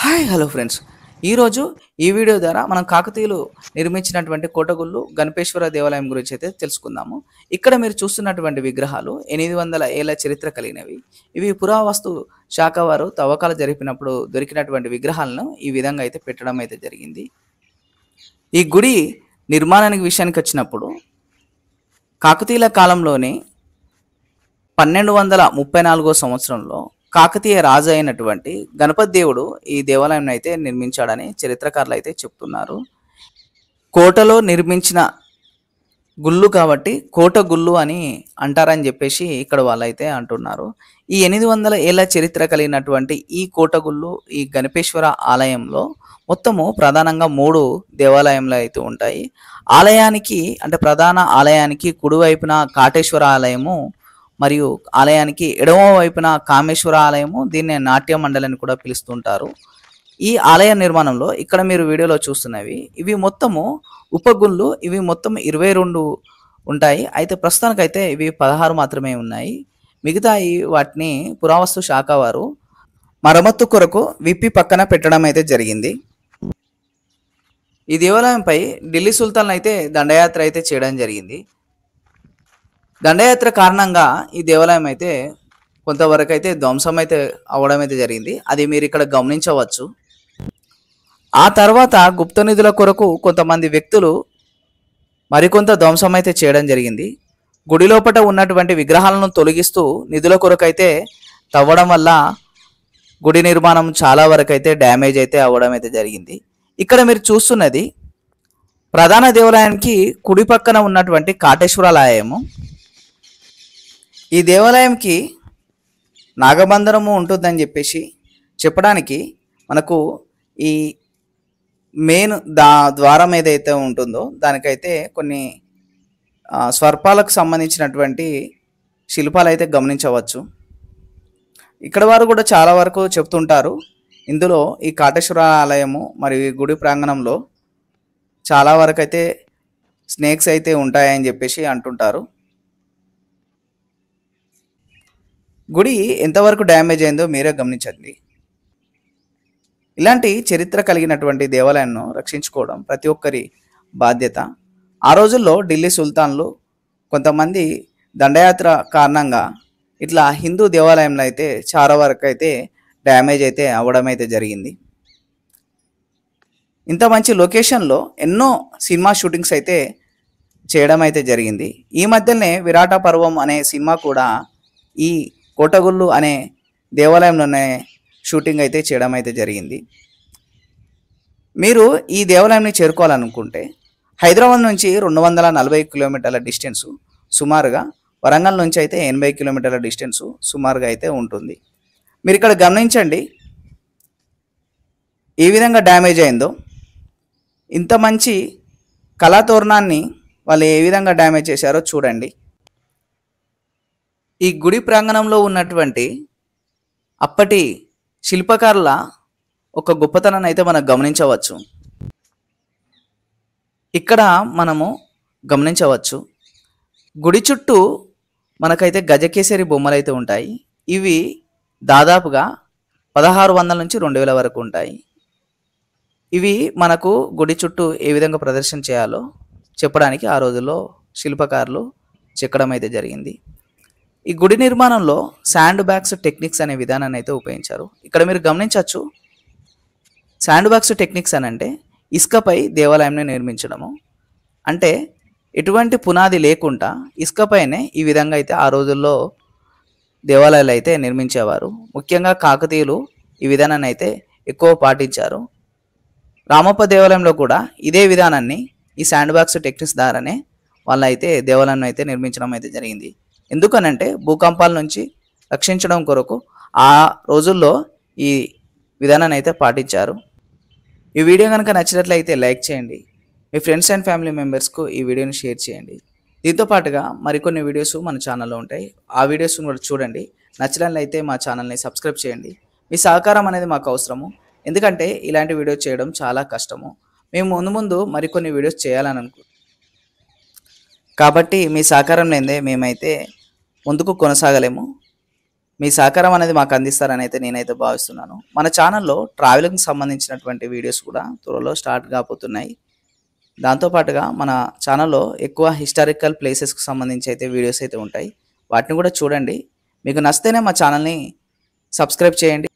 Hi hello friends. ఈరోజు ఈ video ద్వారా మనం కాకతీయులు నిర్మించినటువంటి కోటగుళ్ళు గణపేశ్వర దేవాలయం గురించి అయితే తెలుసుకుందాము. ఇక్కడ మీరు చూస్తున్నటువంటి విగ్రహాలు 800 ఏళ్ల చరిత్ర కలిగినవి. ఇవి పురావస్తు శాఖ వారు తవ్వకాలు జరిపినప్పుడు దొరికినటువంటి విగ్రహాలను ఈ విధంగా అయితే పెట్టడం అయితే జరిగింది. ఈ గుడి నిర్మాణానికి విషయానికి వచ్చినప్పుడు కాకతీయుల కాలంలోనే 1234 సంవత్సరంలో కాకతీయ రాజు అయినటువంటి గణపతి దేవుడు ఈ దేవాలయం అయితే నిర్మించాడని చరిత్రకారులు అయితే చెప్తున్నారు. కోటలో నిర్మించిన గుళ్ళు కాబట్టి కోట గుళ్ళు అని అంటారని చెప్పేసి ఇక్కడ వాళ్ళైతే అంటున్నారు. ఈ 800 ఏళ్ల చరిత్ర కలిగినటువంటి ఈ కోట గుళ్ళు ఈ గణపేశ్వర ఆలయంలో మొత్తము ప్రధానంగా 3 దేవాలయంలో అయితే ఉంటాయి. ఆలయానికి అంటే ప్రధాన ఆలయానికి కుడివైపున కాటేశ్వర ఆలయము మరియు ఆలయానికి ఎడమ వైపున కామేశ్వర ఆలయము, దీన్నే నాట్య మండలి అని కూడా పిలుస్తుంటారు. ఈ ఆలయ నిర్మాణంలో ఇక్కడ మీరు వీడియోలో చూస్తున్నవి ఇవి మొత్తము ఉపగుళ్ళు. ఇవి మొత్తం 22 ఉంటాయి. అయితే ప్రస్తుతానికైతే ఇవి 16 మాత్రమే ఉన్నాయి. మిగతా వాటిని పురావస్తు శాఖ వారు మరమ్మత్తు కొరకు విప్పి పక్కన పెట్టడం అయితే జరిగింది. ఈ దేవాలయంపై ఢిల్లీ సుల్తాన్ అయితే దండయాత్ర అయితే చేయడం జరిగింది. దండయాత్ర కారణంగా ఈ దేవాలయం అయితే కొంతవరకు అయితే ధ్వంసం అయితే అవ్వడం అయితే జరిగింది. అది మీరు ఇక్కడ గమనించవచ్చు. ఆ తర్వాత గుప్త నిధుల కొరకు కొంతమంది వ్యక్తులు మరికొంత ధ్వంసం అయితే చేయడం జరిగింది. గుడి లోపట ఉన్నటువంటి విగ్రహాలను తొలగిస్తూ నిధుల కొరకు అయితే తవ్వడం వల్ల గుడి నిర్మాణం చాలా వరకు అయితే డ్యామేజ్ అయితే అవ్వడం అయితే జరిగింది. ఇక్కడ మీరు చూస్తున్నది ప్రధాన దేవాలయానికి కుడి పక్కన ఉన్నటువంటి కాటేశ్వర ఆలయము. ఈ దేవాలయంకి నాగబంధనము ఉంటుందని చెప్పేసి చెప్పడానికి మనకు ఈ మెయిన్ ద్వారం ఏదైతే ఉంటుందో దానికైతే కొన్ని స్వర్పాలకు సంబంధించినటువంటి శిల్పాలు అయితే గమనించవచ్చు. ఇక్కడ వారు కూడా చాలా వరకు చెప్తుంటారు. ఇందులో ఈ కాటేశ్వర ఆలయము మరియు ఈ గుడి ప్రాంగణంలో చాలా వరకు అయితే స్నేక్స్ అయితే ఉంటాయని చెప్పేసి అంటుంటారు. గుడి ఎంతవరకు డ్యామేజ్ అయిందో మీరే గమనించండి. ఇలాంటి చరిత్ర కలిగినటువంటి దేవాలయాన్ని రక్షించుకోవడం ప్రతి ఒక్కరి బాధ్యత. ఆ రోజుల్లో ఢిల్లీ సుల్తాన్లు కొంతమంది దండయాత్ర కారణంగా ఇట్లా హిందూ దేవాలయంలో అయితే చాలా వరకు అయితే డ్యామేజ్ అయితే అవ్వడం అయితే జరిగింది. ఇంత మంచి లొకేషన్లో ఎన్నో సినిమా షూటింగ్స్ అయితే చేయడం అయితే జరిగింది. ఈ మధ్యనే విరాట పర్వం అనే సినిమా కూడా ఈ కోటగుళ్ళు అనే దేవాలయంలోనే షూటింగ్ అయితే చేయడం అయితే జరిగింది. మీరు ఈ దేవాలయాన్ని చేరుకోవాలనుకుంటే హైదరాబాద్ నుంచి 240 కిలోమీటర్ల డిస్టెన్సు సుమారుగా, వరంగల్ నుంచి అయితే 80 కిలోమీటర్ల డిస్టెన్సు సుమారుగా అయితే ఉంటుంది. మీరు ఇక్కడ గమనించండి ఏ విధంగా డ్యామేజ్ అయిందో. ఇంత మంచి కళాతోరణాన్ని వాళ్ళు ఏ విధంగా డ్యామేజ్ చేశారో చూడండి. ఈ గుడి ప్రాంగణంలో ఉన్నటువంటి అప్పటి శిల్పకారుల ఒక గొప్పతనాన్ని అయితే మనం గమనించవచ్చు. ఇక్కడ మనము గమనించవచ్చు గుడి చుట్టూ మనకైతే గజకేసరి బొమ్మలు అయితే ఉంటాయి. ఇవి దాదాపుగా 1600 నుంచి 2000 వరకు ఉంటాయి. ఇవి మనకు గుడి చుట్టూ ఏ విధంగా ప్రదర్శన చేయాలో చెప్పడానికి ఆ రోజుల్లో శిల్పకారులు చెక్కడం అయితే జరిగింది. ఈ గుడి నిర్మాణంలో శాండ్ బ్యాగ్స్ టెక్నిక్స్ అనే విధానాన్ని అయితే ఉపయోగించారు. ఇక్కడ మీరు గమనించవచ్చు. శాండ్ బ్యాగ్స్ టెక్నిక్స్ అని అంటే ఇసుకపై దేవాలయాన్ని నిర్మించడము. అంటే ఎటువంటి పునాది లేకుండా ఇసుకపైనే ఈ విధంగా అయితే ఆ రోజుల్లో దేవాలయాలు అయితే నిర్మించేవారు. ముఖ్యంగా కాకతీయులు ఈ విధానాన్ని అయితే ఎక్కువ పాటించారు. రామప్ప దేవాలయంలో కూడా ఇదే విధానాన్ని ఈ శాండ్ బ్యాగ్స్ టెక్నిక్స్ ద్వారానే వాళ్ళైతే దేవాలయం అయితే నిర్మించడం అయితే జరిగింది. ఎందుకనంటే భూకంపాల నుంచి రక్షించడం కొరకు ఆ రోజుల్లో ఈ విధానాన్ని అయితే పాటించారు. ఈ వీడియో కనుక నచ్చినట్లయితే లైక్ చేయండి. మీ ఫ్రెండ్స్ అండ్ ఫ్యామిలీ మెంబర్స్కు ఈ వీడియోని షేర్ చేయండి. దీంతో పాటుగా మరికొన్ని వీడియోస్ మన ఛానల్లో ఉంటాయి. ఆ వీడియోస్ని కూడా చూడండి. నచ్చినట్లయితే మా ఛానల్ని సబ్స్క్రైబ్ చేయండి. మీ సహకారం అనేది మాకు అవసరము. ఎందుకంటే ఇలాంటి వీడియోస్ చేయడం చాలా కష్టము. మేము ముందు మరికొన్ని వీడియోస్ చేయాలని కాబట్టి మీ సహకారం లేదే మేమైతే ముందుకు కొనసాగలేము. మీ సహకారం అనేది మాకు అందిస్తారని అయితే నేనైతే భావిస్తున్నాను. మన ఛానల్లో ట్రావెలింగ్కి సంబంధించినటువంటి వీడియోస్ కూడా త్వరలో స్టార్ట్ కాబోతున్నాయి. దాంతోపాటుగా మన ఛానల్లో ఎక్కువ హిస్టారికల్ ప్లేసెస్కి సంబంధించి అయితే వీడియోస్ అయితే ఉంటాయి. వాటిని కూడా చూడండి. మీకు నచ్చితేనే మా ఛానల్ని సబ్స్క్రైబ్ చేయండి.